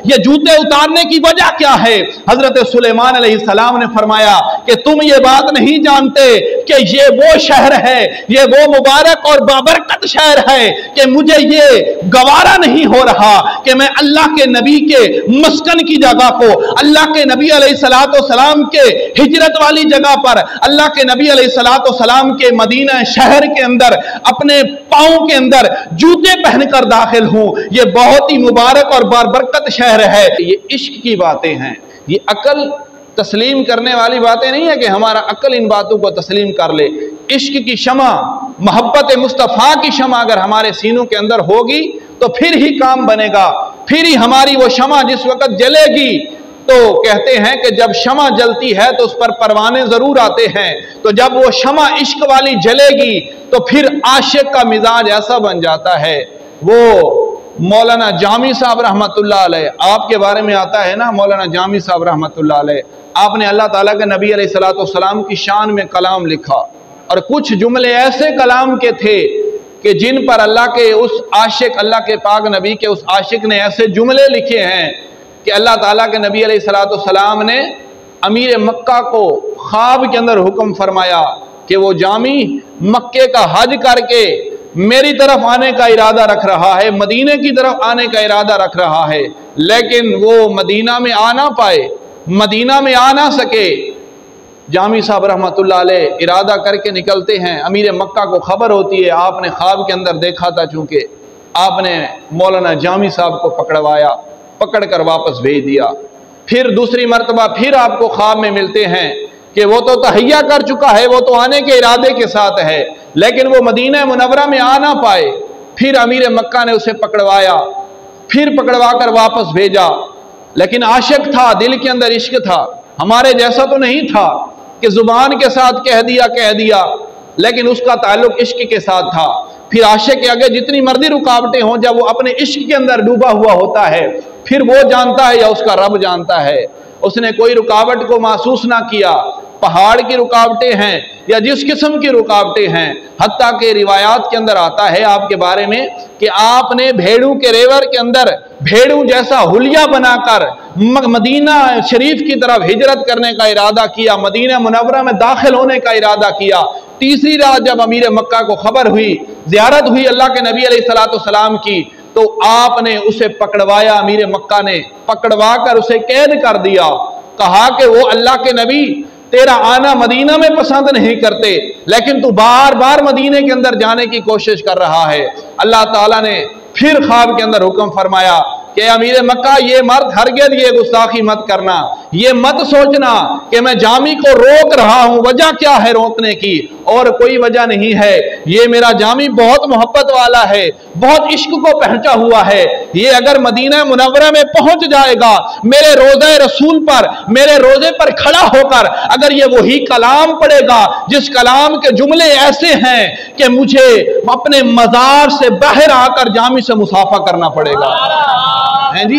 ये जूते उतारने की वजह क्या है? हजरत सुलेमान अलैहिस्सलाम ने फरमाया कि तुम ये बात नहीं जानते कि ये वो शहर है, ये वो मुबारक और बाबरकत शहर है कि मुझे ये गवारा नहीं हो रहा कि मैं अल्लाह के नबी के मस्कन की जगह को, अल्लाह के नबी अलैहिस्सलाम के हिजरत वाली जगह पर, अल्लाह के नबी अलैहिस्सलाम के मदीना शहर के अंदर अपने पांव के अंदर जूते पहनकर दाखिल हूं। ये बहुत ही मुबारक और बाबरकत शहर है। ये इश्क की बातें हैं, ये अकल तस्लीम करने वाली बातें नहीं है कि हमारा अकल इन बातों को तस्लीम कर ले। इश्क की शमा, मोहब्बत मुस्तफ़ा की शमा अगर हमारे सीनों के अंदर होगी तो फिर ही काम बनेगा, फिर ही हमारी वो शमा जिस वक्त जलेगी। तो कहते हैं कि जब शमा जलती है तो उस पर परवाने जरूर आते हैं, तो जब वो शमा इश्क वाली जलेगी तो फिर आशिक का मिजाज ऐसा बन जाता है। वो मौलाना जामी साहब रहमतुल्लाह अलैह, आपके बारे में आता है ना, मौलाना जामी साहब रहमतुल्लाह अलैह, आपने अल्लाह ताला के नबी अलैहिस्सलाम की शान में कलाम लिखा और कुछ जुमले ऐसे कलाम के थे कि जिन पर अल्लाह के उस आशिक, अल्लाह के पाक नबी के उस आशिक ने ऐसे जुमले लिखे हैं कि अल्लाह ताला के नबी अलैहिस्सलाम ने अमीर मक्का को ख्वाब के अंदर हुक्म फरमाया कि वो जामी मक्के का हज करके मेरी तरफ आने का इरादा रख रहा है, मदीने की तरफ आने का इरादा रख रहा है, लेकिन वो मदीना में आ ना पाए, मदीना में आ ना सके। जामी साहब रहमतुल्लाह अलैह इरादा करके निकलते हैं, अमीर मक्का को खबर होती है, आपने ख्वाब के अंदर देखा था, चूंकि आपने मौलाना जामी साहब को पकड़वाया, पकड़कर वापस भेज दिया। फिर दूसरी मर्तबा फिर आपको ख्वाब में मिलते हैं कि वो तो तहैया कर चुका है, वो तो आने के इरादे के साथ है, लेकिन वो मदीना मुनव्वरा में आ ना पाए। फिर अमीर मक्का ने उसे पकड़वाया, फिर पकड़वा कर वापस भेजा, लेकिन आशिक था, दिल के अंदर इश्क था, हमारे जैसा तो नहीं था कि जुबान के साथ कह दिया, लेकिन उसका ताल्लुक इश्क के साथ था। फिर आशिक के आगे जितनी मर्जी रुकावटें हों, जब वो अपने इश्क के अंदर डूबा हुआ होता है, फिर वो जानता है या उसका रब जानता है, उसने कोई रुकावट को महसूस ना किया। पहाड़ की रुकावटें हैं या जिस किस्म की रुकावटें हैं, हत्ता के रिवायात के अंदर आता है आपके बारे में कि आपने भेड़ों के रेवर के अंदर भेड़ों जैसा हुलिया बनाकर मदीना शरीफ की तरफ हिजरत करने का इरादा किया, मदीना मुनव्वरा में दाखिल होने का इरादा किया। तीसरी रात जब अमीर मक्का को खबर हुई, ज़ियारत हुई अल्लाह के नबी अलैहिस्सलाम की, तो आपने उसे पकड़वाया, अमीर मक्का ने पकड़वा कर उसे कैद कर दिया। कहा कि वो अल्लाह के नबी तेरा आना मदीना में पसंद नहीं करते, लेकिन तू बार बार मदीने के अंदर जाने की कोशिश कर रहा है। अल्लाह ताला ने फिर ख्वाब के अंदर हुक्म फरमाया कि अमीर मक्का ये मर्द हरगिज़ ये गुस्ताखी मत करना, ये मत सोचना कि मैं जामी को रोक रहा हूं। वजह क्या है रोकने की? और कोई वजह नहीं है, ये मेरा जामी बहुत मोहब्बत वाला है, बहुत इश्क को पहुंचा हुआ है। ये अगर मदीना मुनव्वरा में पहुंच जाएगा, मेरे रोज़े रसूल पर, मेरे रोजे पर खड़ा होकर अगर ये वही कलाम पढ़ेगा जिस कलाम के जुमले ऐसे हैं कि मुझे अपने मजार से बाहर आकर जामी से मुसाफा करना पड़ेगा। हैं जी,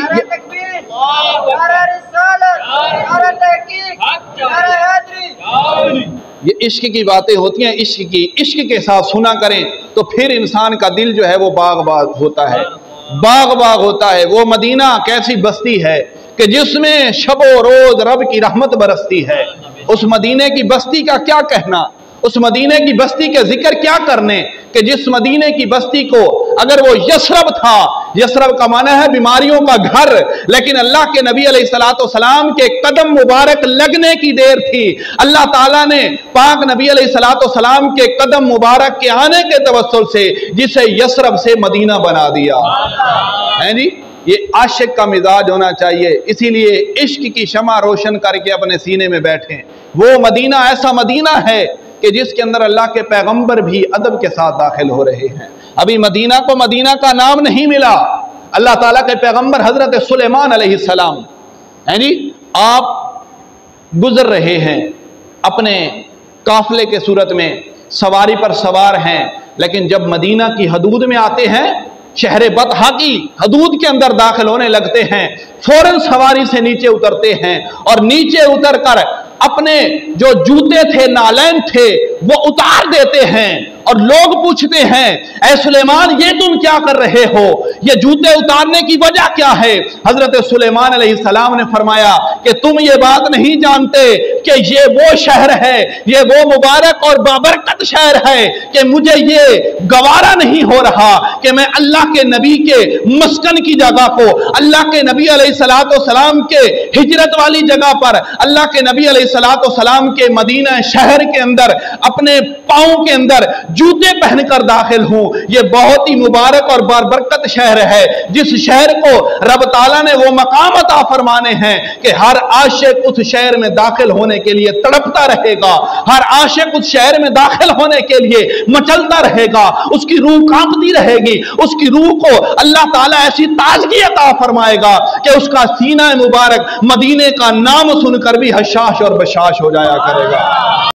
ये इश्क की बातें होती हैं, इश्क के साथ सुना करें तो फिर इंसान का दिल जो है वो बाग बाग होता है, बाग बाग होता है। वो मदीना कैसी बस्ती है कि जिसमें शबो रोज रब की रहमत बरसती है। उस मदीने की बस्ती का क्या कहना, उस मदीने की बस्ती के जिक्र क्या करने कि जिस मदीने की बस्ती को अगर वो यसरब था, यसरब का माना है बीमारियों का घर, लेकिन अल्लाह के नबी अलैहिस्सलाम के कदम मुबारक लगने की देर थी, अल्लाह ताला ने पाक नबी अलैहिस्सलाम के कदम मुबारक के आने के तवस्सुल से जिसे यसरब से मदीना बना दिया है जी। ये आशिक का मिजाज होना चाहिए, इसीलिए इश्क की शमा रोशन करके अपने सीने में बैठें। वो मदीना ऐसा मदीना है कि जिसके अंदर अल्लाह के पैगंबर भी अदब के साथ दाखिल हो रहे हैं। अभी मदीना को मदीना का नाम नहीं मिला, अल्लाह ताला के पैगंबर हजरत सुलेमान अलैहिस्सलाम है जी, आप गुजर रहे हैं अपने काफिले के सूरत में, सवारी पर सवार हैं, लेकिन जब मदीना की हदूद में आते हैं, शहर बतहा की हदूद के अंदर दाखिल होने लगते हैं, फौरन सवारी से नीचे उतरते हैं और नीचे उतरकर अपने जो जूते थे, नालैन थे, वो उतार देते हैं और लोग पूछते हैं, ऐ सुलेमान ये तुम क्या कर रहे हो, ये जूते उतारने की वजह क्या है? हजरत सुलेमान अलैहिस्सलाम ने फरमाया कि तुम ये बात नहीं जानते कि ये वो शहर है, ये वो मुबारक और बाबरकत शहर है कि मुझे ये गवारा नहीं हो रहा कि मैं अल्लाह के नबी के मस्कन की जगह को, अल्लाह के नबी अलैहिस्सलाम के हिजरत वाली जगह पर, अल्लाह के नबी अलैहिस्सलाम के मदीना शहर के अंदर अपने पांव के अंदर जूते पहनकर दाखिल हूं। यह बहुत ही मुबारक और बाबरकत शहर है, जिस शहर को रब ताला ने वो मकाम अता फरमाने हैं कि हर आशिक उस शहर में दाखिल होने के लिए तड़पता रहेगा, हर आशिक उस शहर में दाखिल होने के लिए मचलता रहेगा, उसकी रूह कांपती रहेगी, उसकी रूह को अल्लाह ताला ऐसी ताजगी अता फरमाएगा कि उसका सीना मुबारक मदीने का नाम सुनकर भी हशाश और बशाश हो जाया करेगा।